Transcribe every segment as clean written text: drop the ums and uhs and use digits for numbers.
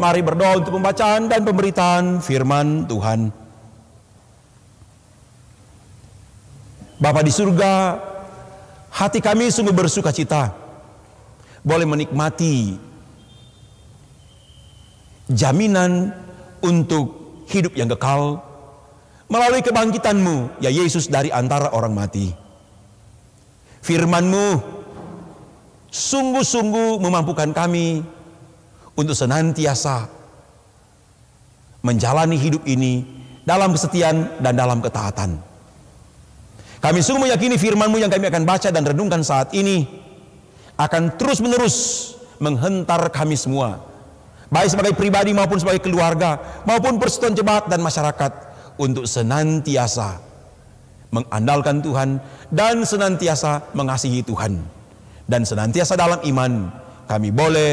Mari berdoa untuk pembacaan dan pemberitaan firman Tuhan. Bapa di surga, hati kami sungguh bersuka cita boleh menikmati jaminan untuk hidup yang kekal melalui kebangkitan-Mu, ya Yesus, dari antara orang mati. Firman-Mu sungguh-sungguh memampukan kami untuk senantiasa menjalani hidup ini dalam kesetiaan dan dalam ketaatan. Kami sungguh meyakini firman-Mu yang kami akan baca dan renungkan saat ini akan terus-menerus menghentar kami semua, baik sebagai pribadi maupun sebagai keluarga maupun persekutuan jemaat dan masyarakat, untuk senantiasa mengandalkan Tuhan dan senantiasa mengasihi Tuhan, dan senantiasa dalam iman kami boleh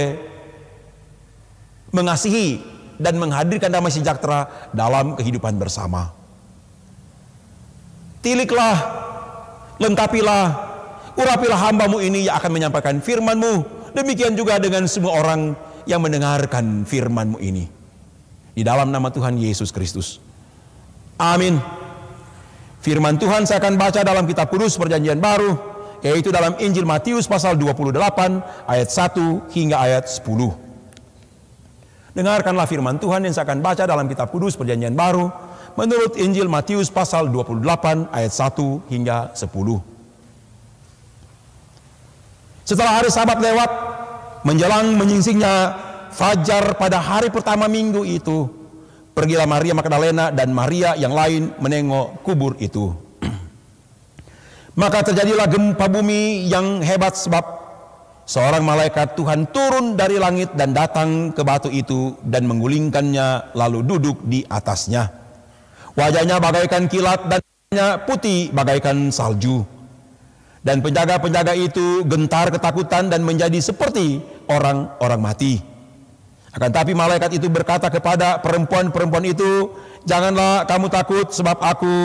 mengasihi dan menghadirkan damai sejahtera dalam kehidupan bersama. Tiliklah, lengkapilah, urapilah hamba-Mu ini yang akan menyampaikan firman-Mu. Demikian juga dengan semua orang yang mendengarkan firman-Mu ini. Di dalam nama Tuhan Yesus Kristus. Amin. Firman Tuhan saya akan baca dalam kitab kudus Perjanjian Baru, yaitu dalam Injil Matius pasal 28 ayat 1 hingga ayat 10. Dengarkanlah firman Tuhan yang saya akan baca dalam kitab kudus Perjanjian Baru menurut Injil Matius pasal 28 ayat 1 hingga 10. Setelah hari Sabat lewat, menjelang menyingsingnya fajar pada hari pertama minggu itu, pergilah Maria Magdalena dan Maria yang lain menengok kubur itu. Maka terjadilah gempa bumi yang hebat, sebab seorang malaikat Tuhan turun dari langit dan datang ke batu itu dan menggulingkannya lalu duduk di atasnya. Wajahnya bagaikan kilat dan putih bagaikan salju. Dan penjaga-penjaga itu gentar ketakutan dan menjadi seperti orang-orang mati. Akan tapi malaikat itu berkata kepada perempuan-perempuan itu, "Janganlah kamu takut, sebab aku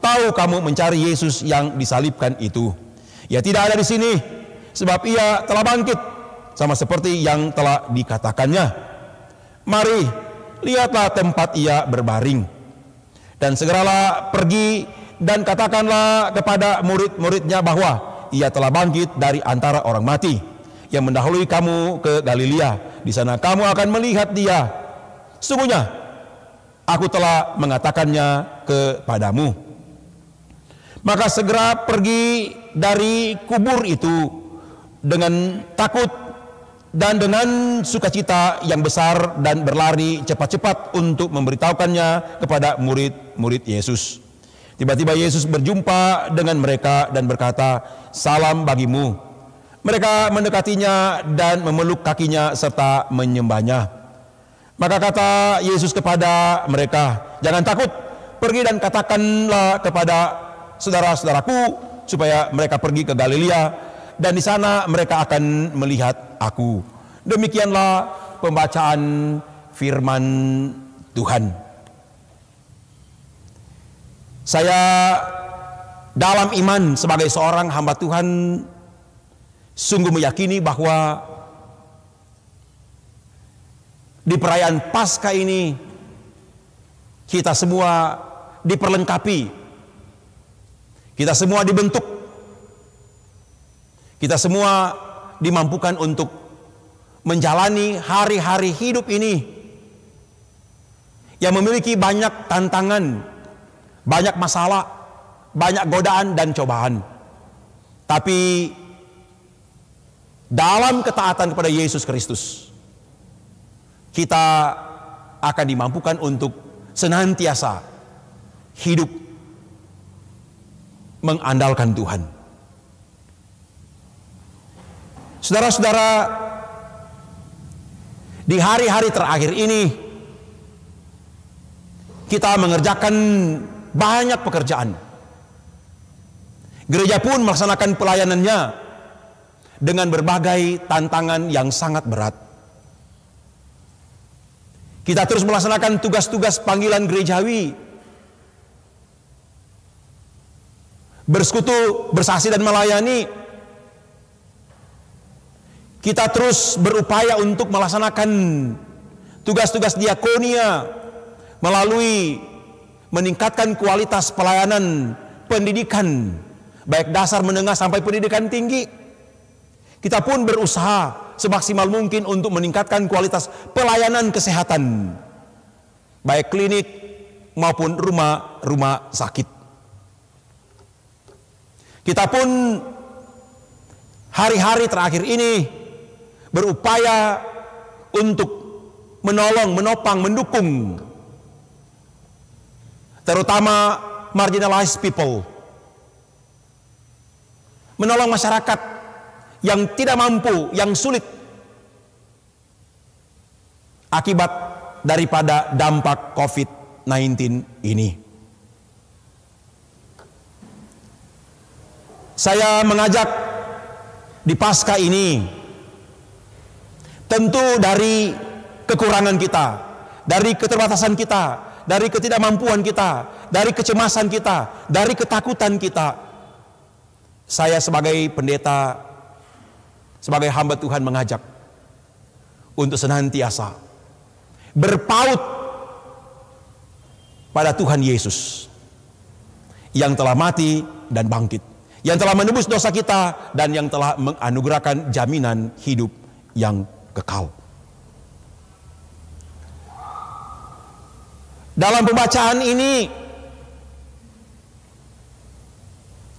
tahu kamu mencari Yesus yang disalibkan itu. Ia tidak ada di sini, sebab ia telah bangkit, sama seperti yang telah dikatakannya. Mari, lihatlah tempat ia berbaring. Dan segeralah pergi dan katakanlah kepada murid-muridnya bahwa ia telah bangkit dari antara orang mati. Yang mendahului kamu ke Galilea. Di sana kamu akan melihat dia. Sungguhnya, aku telah mengatakannya kepadamu." Maka segera pergi dari kubur itu dengan takut dan dengan sukacita yang besar, dan berlari cepat-cepat untuk memberitahukannya kepada murid-murid Yesus. Tiba-tiba Yesus berjumpa dengan mereka dan berkata, "Salam bagimu." Mereka mendekatinya dan memeluk kakinya serta menyembahnya. Maka kata Yesus kepada mereka, "Jangan takut, pergi dan katakanlah kepada saudara-saudaraku supaya mereka pergi ke Galilea, dan di sana mereka akan melihat aku." Demikianlah pembacaan firman Tuhan. Saya dalam iman sebagai seorang hamba Tuhan sungguh meyakini bahwa di perayaan Paskah ini kita semua diperlengkapi, kita semua dibentuk, kita semua dimampukan untuk menjalani hari-hari hidup ini yang memiliki banyak tantangan, banyak masalah, banyak godaan dan cobaan. Tapi dalam ketaatan kepada Yesus Kristus, kita akan dimampukan untuk senantiasa hidup mengandalkan Tuhan. Saudara-saudara, di hari-hari terakhir ini kita mengerjakan banyak pekerjaan. Gereja pun melaksanakan pelayanannya dengan berbagai tantangan yang sangat berat. Kita terus melaksanakan tugas-tugas panggilan gerejawi, bersekutu, bersaksi dan melayani. Kita terus berupaya untuk melaksanakan tugas-tugas diakonia melalui meningkatkan kualitas pelayanan pendidikan, baik dasar, menengah, sampai pendidikan tinggi. Kita pun berusaha semaksimal mungkin untuk meningkatkan kualitas pelayanan kesehatan, baik klinik maupun rumah sakit. Kita pun hari-hari terakhir ini berupaya untuk menolong, menopang, mendukung terutama marginalized people, menolong masyarakat yang tidak mampu, yang sulit akibat daripada dampak COVID-19 ini. Saya mengajak di Paskah ini, tentu dari kekurangan kita, dari keterbatasan kita, dari ketidakmampuan kita, dari kecemasan kita, dari ketakutan kita, saya sebagai pendeta, sebagai hamba Tuhan mengajak untuk senantiasa berpaut pada Tuhan Yesus yang telah mati dan bangkit, yang telah menebus dosa kita, dan yang telah menganugerahkan jaminan hidup yang kekal. Dalam pembacaan ini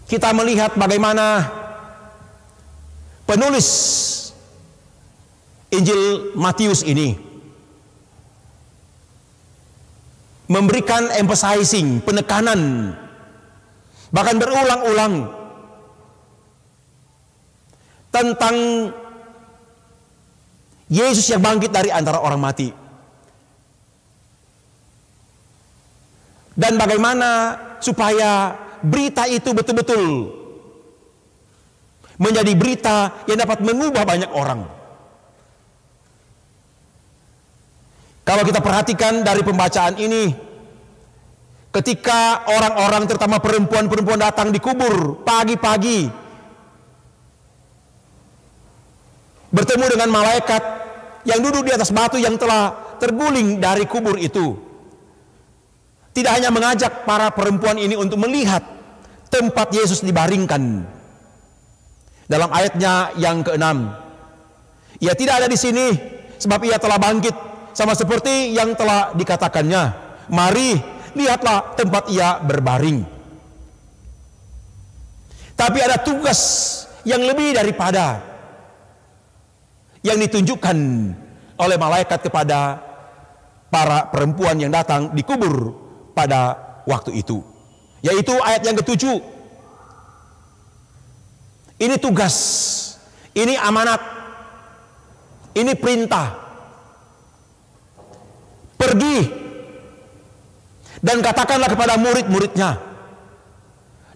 kita melihat bagaimana penulis Injil Matius ini memberikan emphasizing, penekanan, bahkan berulang-ulang tentang Yesus yang bangkit dari antara orang mati, dan bagaimana supaya berita itu betul-betul menjadi berita yang dapat mengubah banyak orang. Kalau kita perhatikan dari pembacaan ini, ketika orang-orang terutama perempuan-perempuan datang di kubur pagi-pagi, bertemu dengan malaikat yang duduk di atas batu yang telah terguling dari kubur itu, tidak hanya mengajak para perempuan ini untuk melihat tempat Yesus dibaringkan. Dalam ayatnya yang ke-6, ia tidak ada di sini sebab ia telah bangkit, sama seperti yang telah dikatakannya. Mari, lihatlah tempat ia berbaring. Tapi ada tugas yang lebih daripada yang ditunjukkan oleh malaikat kepada para perempuan yang datang di kubur pada waktu itu, yaitu ayat yang ke-7. Ini tugas, ini amanat, ini perintah. Pergi dan katakanlah kepada murid-muridnya.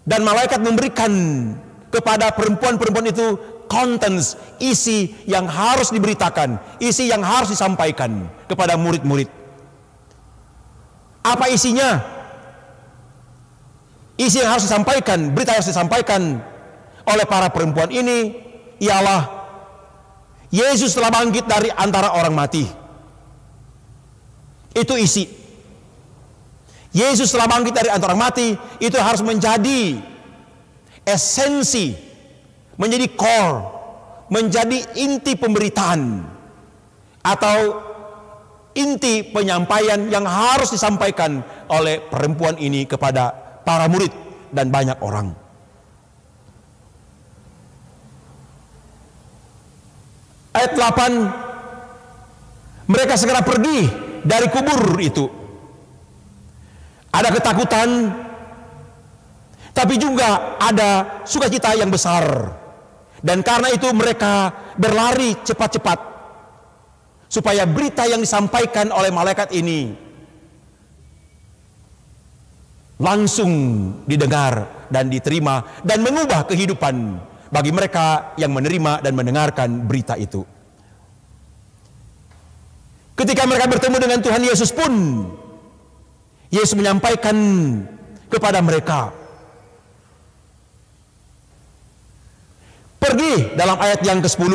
Dan malaikat memberikan kepada perempuan-perempuan itu contents, isi yang harus diberitakan, isi yang harus disampaikan kepada murid-murid. Apa isinya? Isi yang harus disampaikan, berita yang harus disampaikan oleh para perempuan ini ialah Yesus telah bangkit dari antara orang mati. Itu isi. Yesus telah bangkit dari antara orang mati, itu harus menjadi esensi, menjadi core, menjadi inti pemberitaan atau inti penyampaian yang harus disampaikan oleh perempuan ini kepada para murid dan banyak orang. Ayat 8, mereka segera pergi dari kubur itu. Ada ketakutan, tapi juga ada sukacita yang besar. Dan karena itu mereka berlari cepat-cepat supaya berita yang disampaikan oleh malaikat ini langsung didengar dan diterima dan mengubah kehidupan bagi mereka yang menerima dan mendengarkan berita itu. Ketika mereka bertemu dengan Tuhan Yesus pun, Yesus menyampaikan kepada mereka, pergi, dalam ayat yang ke-10,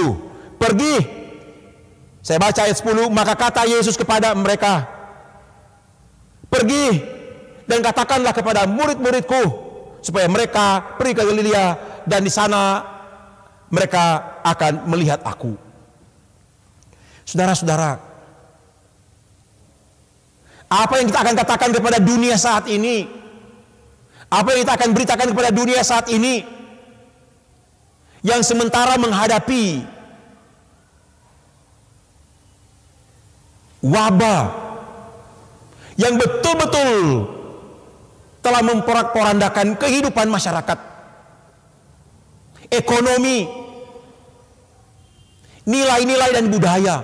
pergi Saya baca ayat 10, maka kata Yesus kepada mereka, pergi dan katakanlah kepada murid-muridku supaya mereka pergi ke Galilea dan di sana mereka akan melihat aku. Saudara-saudara, apa yang kita akan katakan kepada dunia saat ini, apa yang kita akan beritakan kepada dunia saat ini, yang sementara menghadapi wabah yang betul-betul telah memporak-porandakan kehidupan masyarakat, ekonomi, nilai-nilai dan budaya.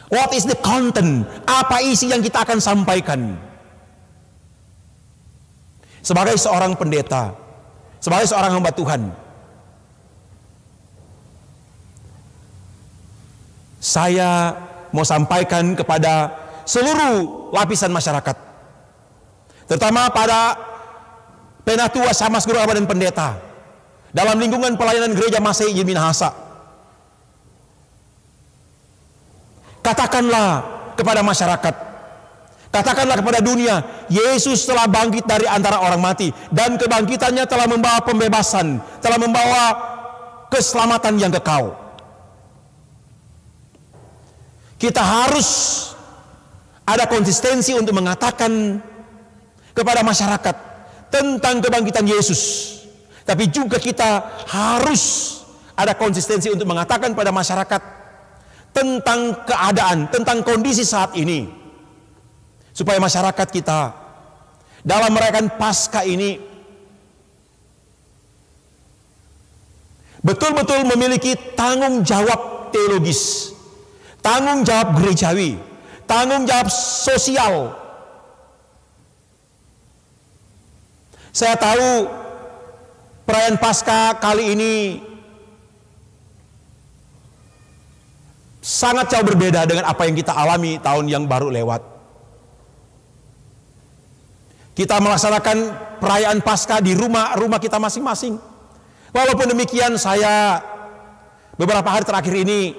What is the content? Apa isi yang kita akan sampaikan? Sebagai seorang pendeta, sebagai seorang hamba Tuhan, saya mau sampaikan kepada seluruh lapisan masyarakat, terutama pada penatua, samas, guru agama dan pendeta dalam lingkungan pelayanan gereja Masih Injil Minahasa. Katakanlah kepada masyarakat, katakanlah kepada dunia, Yesus telah bangkit dari antara orang mati, dan kebangkitannya telah membawa pembebasan, telah membawa keselamatan yang kekal. Kita harus ada konsistensi untuk mengatakan kepada masyarakat tentang kebangkitan Yesus. Tapi juga kita harus ada konsistensi untuk mengatakan pada masyarakat tentang keadaan, tentang kondisi saat ini, supaya masyarakat kita dalam merayakan Paskah ini betul-betul memiliki tanggung jawab teologis, tanggung jawab gerejawi, tanggung jawab sosial. Saya tahu perayaan Paskah kali ini sangat jauh berbeda dengan apa yang kita alami tahun yang baru lewat. Kita melaksanakan perayaan Paskah di rumah-rumah kita masing-masing. Walaupun demikian, saya beberapa hari terakhir ini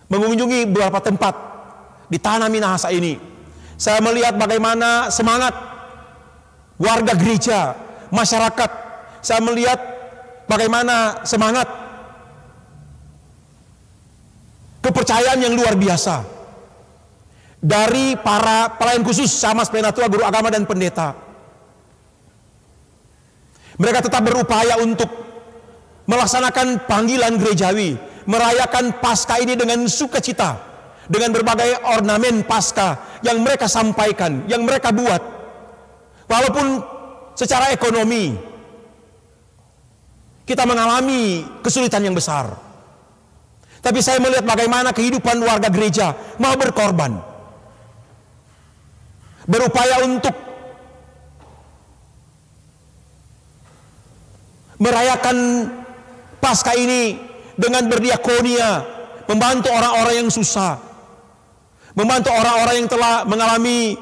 mengunjungi beberapa tempat di tanah Minahasa ini. Saya melihat bagaimana semangat warga gereja, masyarakat. Saya melihat bagaimana semangat kepercayaan yang luar biasa dari para pelayan khusus, samas, penatua, guru agama dan pendeta. Mereka tetap berupaya untuk melaksanakan panggilan gerejawi, merayakan Paskah ini dengan sukacita, dengan berbagai ornamen Paskah yang mereka sampaikan, yang mereka buat. Walaupun secara ekonomi kita mengalami kesulitan yang besar, tapi saya melihat bagaimana kehidupan warga gereja mau berkorban, berupaya untuk merayakan Paskah ini dengan berdiakonia, membantu orang-orang yang susah, membantu orang-orang yang telah mengalami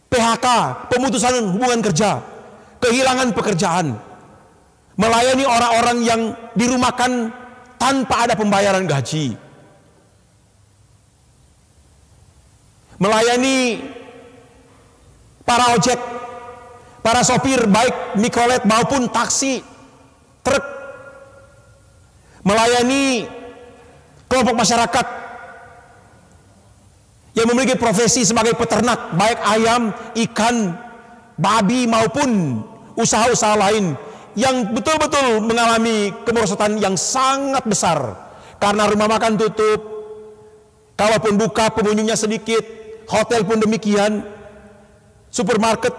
PHK, pemutusan hubungan kerja, kehilangan pekerjaan, melayani orang-orang yang dirumahkan tanpa ada pembayaran gaji, melayani para ojek, para sopir baik mikrolet maupun taksi, truk, melayani kelompok masyarakat yang memiliki profesi sebagai peternak baik ayam, ikan, babi maupun usaha-usaha lain yang betul-betul mengalami kemerosotan yang sangat besar karena rumah makan tutup, kalaupun buka pengunjungnya sedikit, hotel pun demikian, supermarket.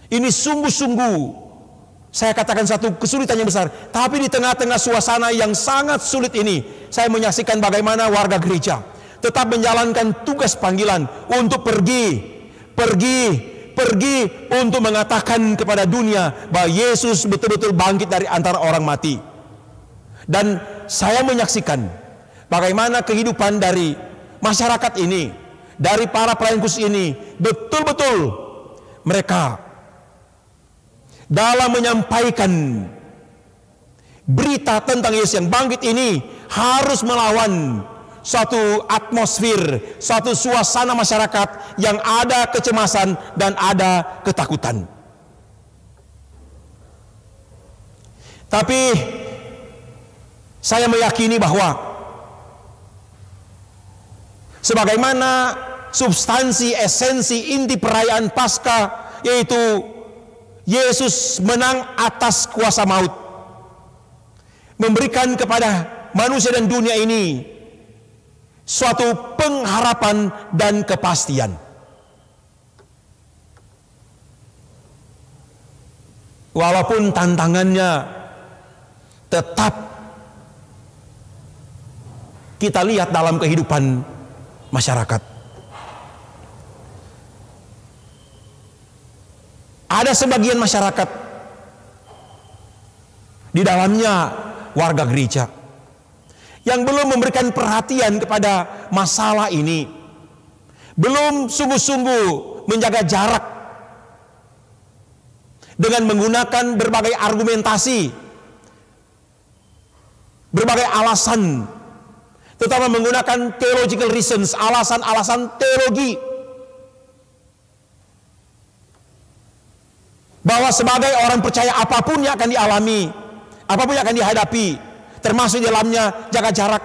Ini sungguh-sungguh saya katakan satu kesulitan yang besar. Tapi di tengah-tengah suasana yang sangat sulit ini, saya menyaksikan bagaimana warga gereja tetap menjalankan tugas panggilan untuk pergi untuk mengatakan kepada dunia bahwa Yesus betul-betul bangkit dari antara orang mati. Dan saya menyaksikan bagaimana kehidupan dari masyarakat ini, dari para pelayan khusus ini, betul-betul mereka dalam menyampaikan berita tentang Yesus yang bangkit ini harus melawan suatu atmosfer, suatu suasana masyarakat yang ada kecemasan dan ada ketakutan. Tapi saya meyakini bahwa sebagaimana substansi, esensi, inti perayaan Paskah, yaitu Yesus menang atas kuasa maut, memberikan kepada manusia dan dunia ini suatu pengharapan dan kepastian. Walaupun tantangannya tetap kita lihat dalam kehidupan masyarakat. Ada sebagian masyarakat, di dalamnya warga gereja, yang belum memberikan perhatian kepada masalah ini, belum sungguh-sungguh menjaga jarak dengan menggunakan berbagai argumentasi, berbagai alasan, terutama menggunakan theological reasons, alasan-alasan teologi, bahwa sebagai orang percaya apapun yang akan dialami, apapun yang akan dihadapi, termasuk di dalamnya jaga jarak.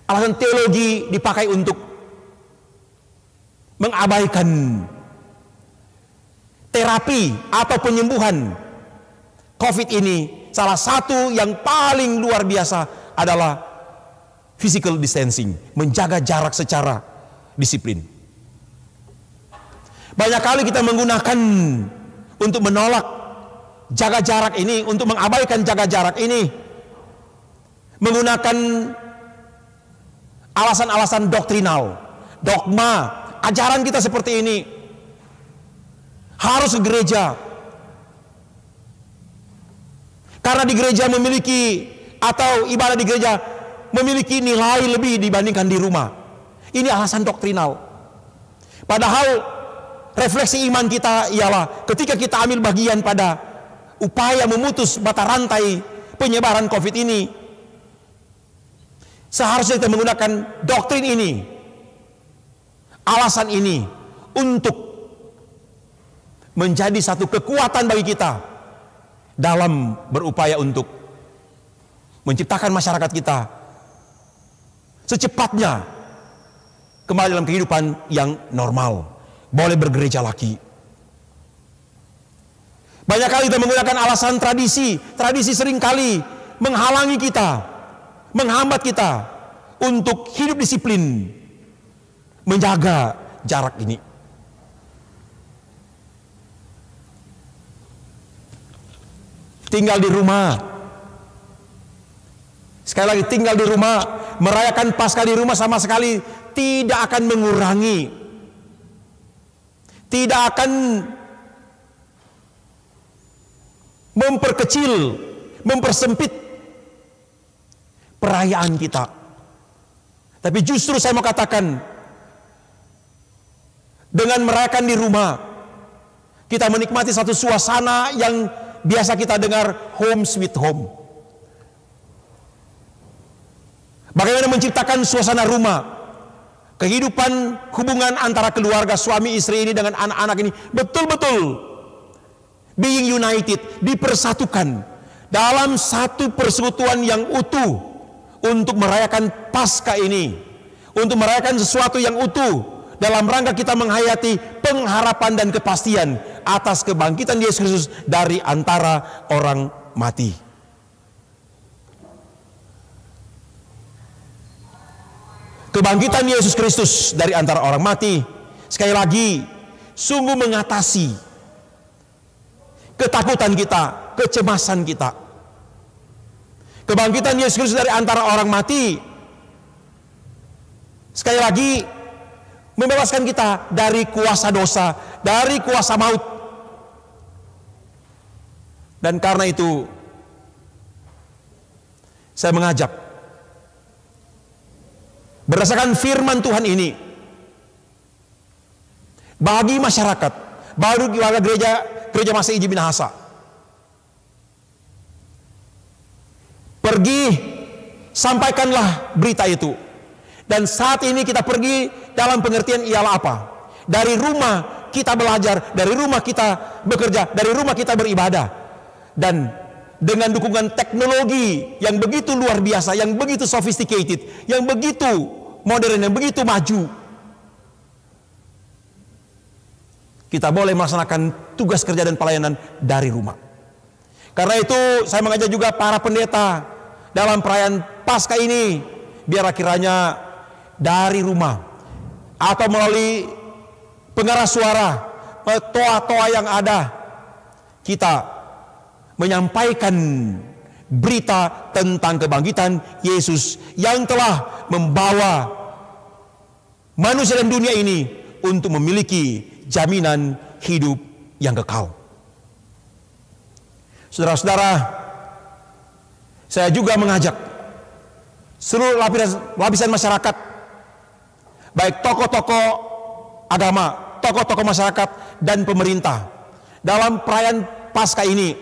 Alasan teologi dipakai untuk mengabaikan terapi atau penyembuhan COVID ini. Salah satu yang paling luar biasa adalah physical distancing, menjaga jarak secara disiplin. Banyak kali kita menggunakan untuk menolak jaga jarak ini, untuk mengabaikan jaga jarak ini, menggunakan alasan-alasan doktrinal, dogma, ajaran kita seperti ini. Harus ke gereja, karena di gereja memiliki, atau ibadah di gereja memiliki nilai lebih dibandingkan di rumah. Ini alasan doktrinal. Padahal refleksi iman kita ialah ketika kita ambil bagian pada upaya memutus mata rantai penyebaran COVID ini, seharusnya kita menggunakan doktrin ini, alasan ini, untuk menjadi satu kekuatan bagi kita dalam berupaya untuk menciptakan masyarakat kita secepatnya kembali dalam kehidupan yang normal, boleh bergereja lagi. Banyak kali kita menggunakan alasan tradisi. Tradisi seringkali menghalangi kita, menghambat kita untuk hidup disiplin, menjaga jarak ini. Tinggal di rumah, sekali lagi tinggal di rumah, merayakan Paskah di rumah sama sekali tidak akan mengurangi, tidak akan memperkecil, mempersempit perayaan kita. Tapi justru saya mau katakan, dengan merayakan di rumah, kita menikmati satu suasana yang biasa kita dengar home sweet home. Bagaimana menciptakan suasana rumah, kehidupan hubungan antara keluarga suami istri ini dengan anak-anak ini betul-betul being united, dipersatukan dalam satu persekutuan yang utuh untuk merayakan Paskah ini, untuk merayakan sesuatu yang utuh dalam rangka kita menghayati pengharapan dan kepastian atas kebangkitan Yesus Kristus dari antara orang mati. Kebangkitan Yesus Kristus dari antara orang mati, sekali lagi, sungguh mengatasi ketakutan kita, kecemasan kita. Kebangkitan Yesus Kristus dari antara orang mati, sekali lagi, membebaskan kita dari kuasa dosa, dari kuasa maut. Dan karena itu, saya mengajak, berdasarkan firman Tuhan ini, bagi masyarakat, baru warga gereja Masih Iji Minahasa, pergi, sampaikanlah berita itu. Dan saat ini kita pergi dalam pengertian ialah apa? Dari rumah kita belajar, dari rumah kita bekerja, dari rumah kita beribadah. Dan dengan dukungan teknologi yang begitu luar biasa, yang begitu sophisticated, yang begitu modern, yang begitu maju, kita boleh melaksanakan tugas kerja dan pelayanan dari rumah. Karena itu saya mengajak juga para pendeta dalam perayaan Paskah ini, biar kiranya dari rumah atau melalui pengeras suara, toa-toa yang ada, kita menyampaikan berita tentang kebangkitan Yesus yang telah membawa manusia dan dunia ini untuk memiliki jaminan hidup yang kekal. Saudara-saudara, saya juga mengajak seluruh lapisan masyarakat, baik tokoh-tokoh agama, tokoh-tokoh masyarakat, dan pemerintah, dalam perayaan Paskah ini,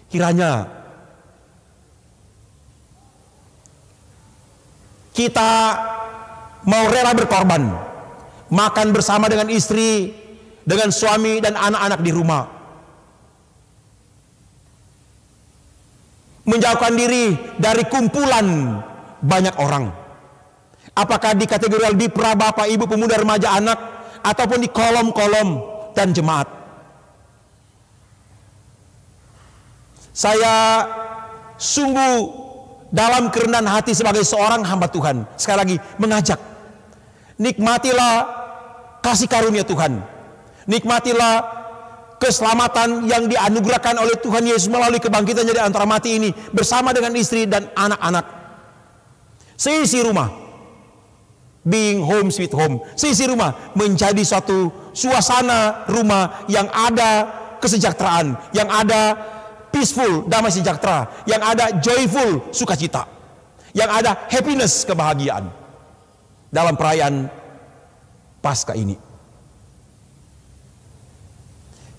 kiranya kita mau rela berkorban, makan bersama dengan istri, dengan suami dan anak-anak di rumah, menjauhkan diri dari kumpulan banyak orang. Apakah di kategori di pra bapak, ibu, pemuda, remaja, anak, ataupun di kolom-kolom dan jemaat. Saya sungguh dalam kerendahan hati sebagai seorang hamba Tuhan, sekali lagi mengajak, nikmatilah kasih karunia Tuhan, nikmatilah keselamatan yang dianugerahkan oleh Tuhan Yesus melalui kebangkitannya dari antara mati ini, bersama dengan istri dan anak-anak. Seisi rumah, being home sweet home, seisi rumah menjadi suatu suasana rumah yang ada kesejahteraan, yang ada peaceful, damai sejahtera, yang ada joyful, sukacita, yang ada happiness, kebahagiaan dalam perayaan Paskah ini.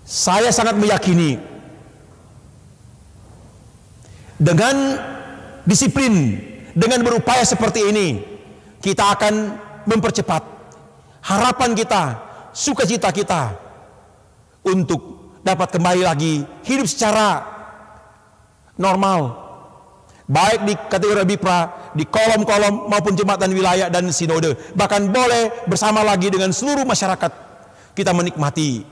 Saya sangat meyakini dengan disiplin, dengan berupaya seperti ini, kita akan mempercepat harapan kita, sukacita kita untuk dapat kembali lagi hidup secara normal, baik di kategori BIPRA, di kolom-kolom maupun jemaat dan wilayah dan sinode. Bahkan boleh bersama lagi dengan seluruh masyarakat kita menikmati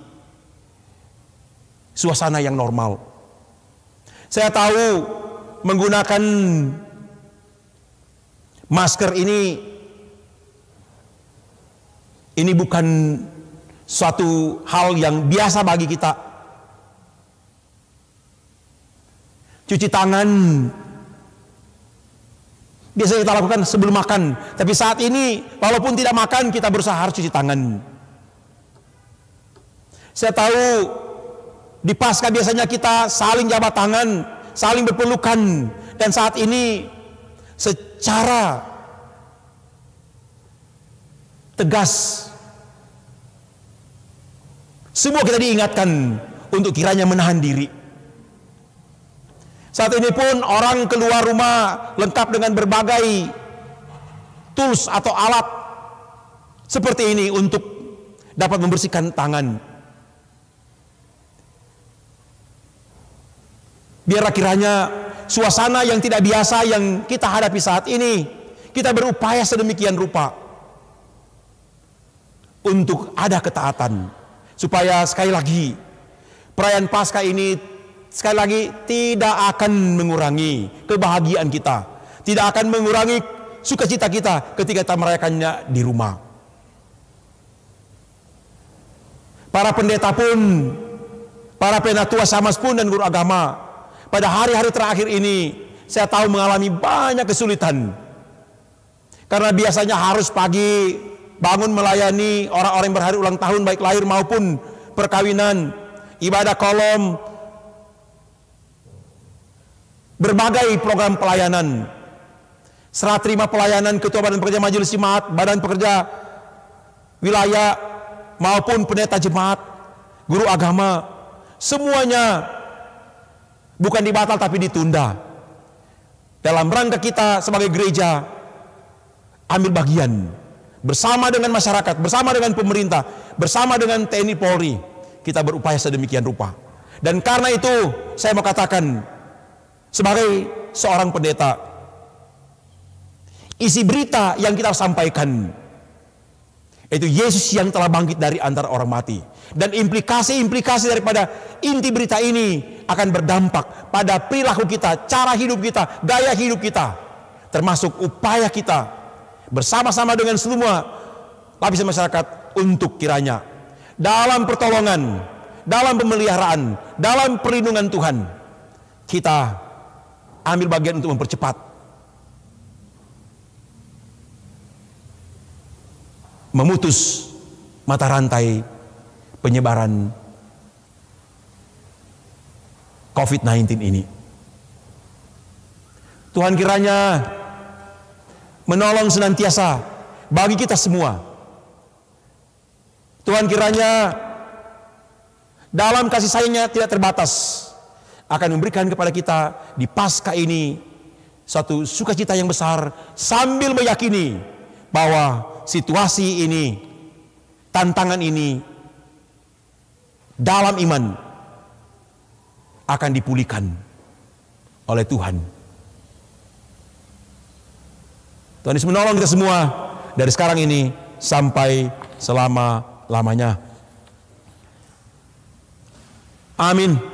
suasana yang normal. Saya tahu menggunakan masker ini bukan suatu hal yang biasa bagi kita. Cuci tangan biasa kita lakukan sebelum makan, tapi saat ini walaupun tidak makan kita berusaha harus cuci tangan. Saya tahu di Paskah biasanya kita saling jabat tangan, saling berpelukan, dan saat ini secara tegas semua kita diingatkan untuk kiranya menahan diri. Saat ini pun orang keluar rumah lengkap dengan berbagai tools atau alat seperti ini untuk dapat membersihkan tangan. Biarlah kiranya suasana yang tidak biasa yang kita hadapi saat ini, kita berupaya sedemikian rupa untuk ada ketaatan, supaya sekali lagi perayaan Paskah ini sekali lagi tidak akan mengurangi kebahagiaan kita, tidak akan mengurangi sukacita kita ketika kita merayakannya di rumah. Para pendeta pun, para penatua samas pun dan guru agama pada hari-hari terakhir ini saya tahu mengalami banyak kesulitan, karena biasanya harus pagi bangun melayani orang-orang yang berhari ulang tahun baik lahir maupun perkawinan, ibadah kolom, berbagai program pelayanan, serah terima pelayanan ketua badan pekerja majelis jemaat, badan pekerja wilayah maupun pendeta jemaat, guru agama, semuanya bukan dibatal tapi ditunda. dalam rangka kita sebagai gereja ambil bagian bersama dengan masyarakat, bersama dengan pemerintah, bersama dengan TNI Polri, kita berupaya sedemikian rupa. Dan karena itu saya mau katakan sebagai seorang pendeta, isi berita yang kita sampaikan itu Yesus yang telah bangkit dari antara orang mati. Dan implikasi-implikasi daripada inti berita ini akan berdampak pada perilaku kita, cara hidup kita, gaya hidup kita, termasuk upaya kita bersama-sama dengan semua lapisan masyarakat untuk kiranya dalam pertolongan, dalam pemeliharaan, dalam perlindungan Tuhan, kita ambil bagian untuk mempercepat, memutus mata rantai penyebaran COVID-19 ini. Tuhan kiranya menolong senantiasa bagi kita semua. Tuhan kiranya dalam kasih sayangnya tidak terbatas akan memberikan kepada kita di Paskah ini satu sukacita yang besar, sambil meyakini bahwa situasi ini, tantangan ini dalam iman akan dipulihkan oleh Tuhan. Tuhan Yesus menolong kita semua dari sekarang ini sampai selama-lamanya. Amin.